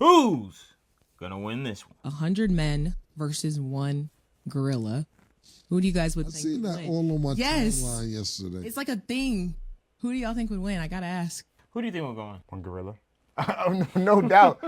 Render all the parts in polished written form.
Who's gonna win this one? 100 men versus 1 gorilla. Who do you guys would I think seen would that win? all on my Yes. timeline yesterday. It's like a thing. Who do y'all think would win? I gotta ask. Who do you think will go on? One gorilla. No doubt.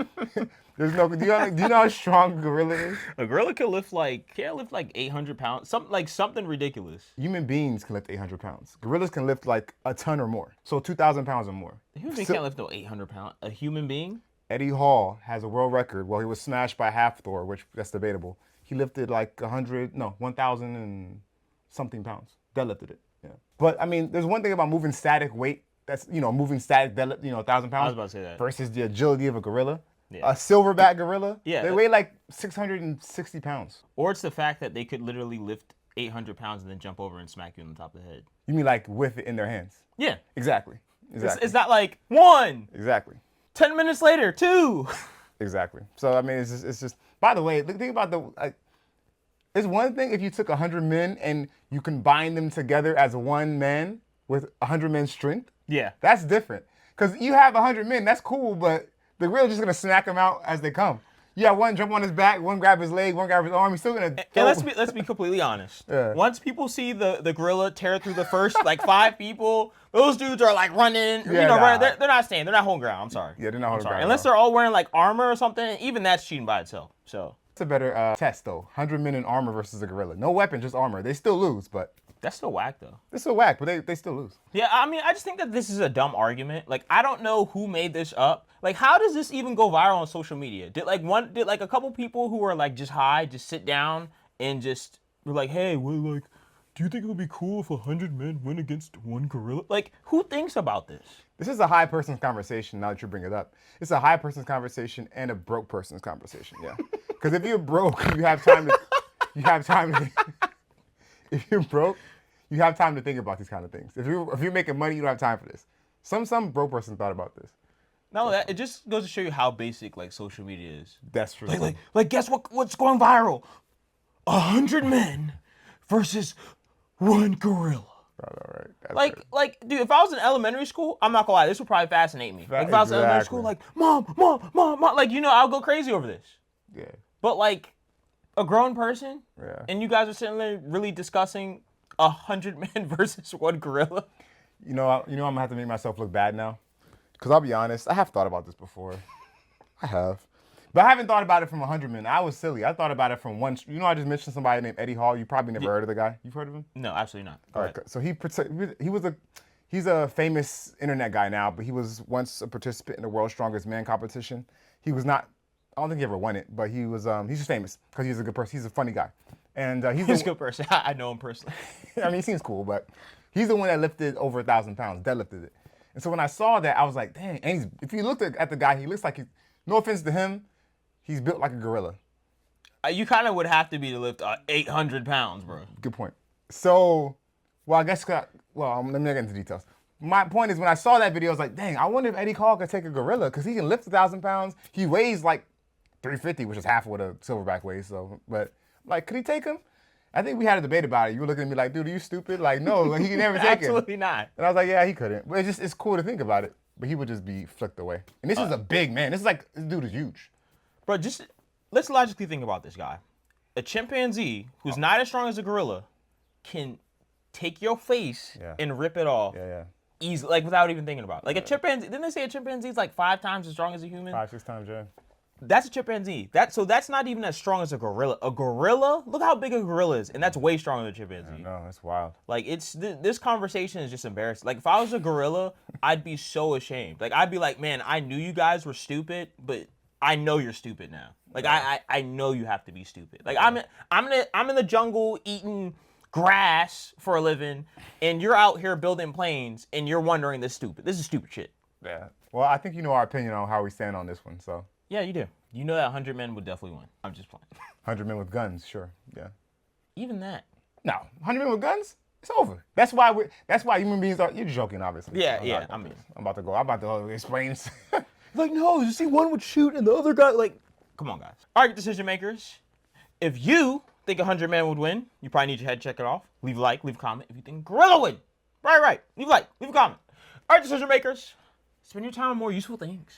There's no. Do you know how strong a gorilla is? A gorilla can lift like 800 pounds. Something ridiculous. Human beings can lift 800 pounds. Gorillas can lift like a ton or more. So 2,000 pounds or more. A human being can't lift no 800 pounds. A human being? Eddie Hall has a world record. Well, he was smashed by Thor, which that's debatable. He lifted like 1,000 and something pounds. Deadlifted it. Yeah. But I mean, there's one thing about moving static weight. That's, moving static, 1,000 pounds. I was about to say that. Versus the agility of a gorilla. Yeah. A silverback gorilla. Yeah. They weigh like 660 pounds. Or it's the fact that they could literally lift 800 pounds and then jump over and smack you on the top of the head. You mean like with it in their hands? Yeah. Exactly. It's not like 1. Exactly. 10 minutes later, 2. Exactly. So I mean, it's just. By the way, think about it's one thing if you took 100 men and you combine them together as one man with 100 men's strength. Yeah. That's different. Because you have 100 men, that's cool, but the gorilla's just gonna smack them out as they come. You have one jump on his back, one grab his leg, one grab his arm. He's still gonna. And let's be completely honest. Yeah. Once people see the gorilla tear through the first like 5 people, those dudes are like running. Yeah, they're not staying. They're not holding ground. I'm sorry. Yeah, they're not holding ground. Unless they're all wearing like armor or something. Even that's cheating by itself. So it's a better test though. 100 men in armor versus a gorilla. No weapon, just armor. They still lose, but. That's still whack though. They're still whack, but they still lose. Yeah, I mean, I just think that this is a dumb argument. Like, I don't know who made this up. Like, how does this even go viral on social media? Did a couple people who were like just high just sit down and just were like, hey, do you think it would be cool if 100 men went against 1 gorilla? Like, who thinks about this? This is a high person's conversation. Now that you bring it up, it's a high person's conversation and a broke person's conversation. Yeah, because if you're broke, you have time to. If you're broke, you have time to think about these kind of things. If you're making money, you don't have time for this. Some broke person thought about this. No, it just goes to show you how basic like social media is. That's true. Like guess what's going viral? 100 men versus 1 gorilla. All right. Like, dude, if I was in elementary school, I'm not gonna lie, this would probably fascinate me. Like, if I was in elementary school, like, mom, like, I'll go crazy over this. Yeah. But like, a grown person, Yeah. and you guys are sitting there really discussing 100 men versus 1 gorilla. I'm gonna have to make myself look bad now, because I'll be honest, I have thought about this before. I have, but I haven't thought about it from 100 men. I was silly. I thought about it from one. I just mentioned somebody named Eddie Hall. You probably never heard of the guy. You've heard of him? No, absolutely not. All right. So he's a famous internet guy now, but he was once a participant in the World's Strongest Man competition. He was not. I don't think he ever won it, but he was. He's just famous because he's a good person. He's a funny guy, and He's a good person. I know him personally. I mean, he seems cool, but he's the one that lifted over 1,000 pounds, deadlifted it. And so when I saw that, I was like, dang. And if you looked at the guy, he looks like no offense to him, he's built like a gorilla. You kind of would have to be to lift 800 pounds, bro. Good point. So, let me not get into details. My point is, when I saw that video, I was like, dang, I wonder if Eddie Hall could take a gorilla, because he can lift 1,000 pounds. He weighs like 350, which is half of what a silverback weighs. So, but like, could he take him? I think we had a debate about it. You were looking at me like, dude, are you stupid? Like, no, like, he can never take him. Absolutely not. And I was like, yeah, he couldn't. But it's cool to think about it. But he would just be flicked away. And this is a big man. This dude is huge. Bro, just let's logically think about this guy. A chimpanzee who's not as strong as a gorilla can take your face and rip it off. Yeah. Easy, like without even thinking about it. Like a chimpanzee, didn't they say a chimpanzee is like 5 times as strong as a human? 5-6 times, yeah. That's a chimpanzee. That's not even as strong as a gorilla. A gorilla, look how big a gorilla is, and that's way stronger than a chimpanzee. No, that's wild. Like this conversation is just embarrassing. Like if I was a gorilla, I'd be so ashamed. Like I'd be like, man, I knew you guys were stupid, but I know you're stupid now. Like I know you have to be stupid. Like I'm in the jungle eating grass for a living, and you're out here building planes, and you're wondering this is stupid shit. Yeah. Well, I think you know our opinion on how we stand on this one, so. Yeah, you do. You know that 100 men would definitely win. I'm just playing. 100 men with guns, sure. Yeah. Even that. No, 100 men with guns? It's over. That's why human beings are. You're joking, obviously. Yeah. I'm about to explain. Like, no, you see one would shoot and the other guy, like, come on, guys. All right, decision makers. If you think 100 men would win, you probably need your head check it off. Leave a like, leave a comment. If you think gorilla would, right. Leave a like, leave a comment. All right, decision makers. Spend your time on more useful things.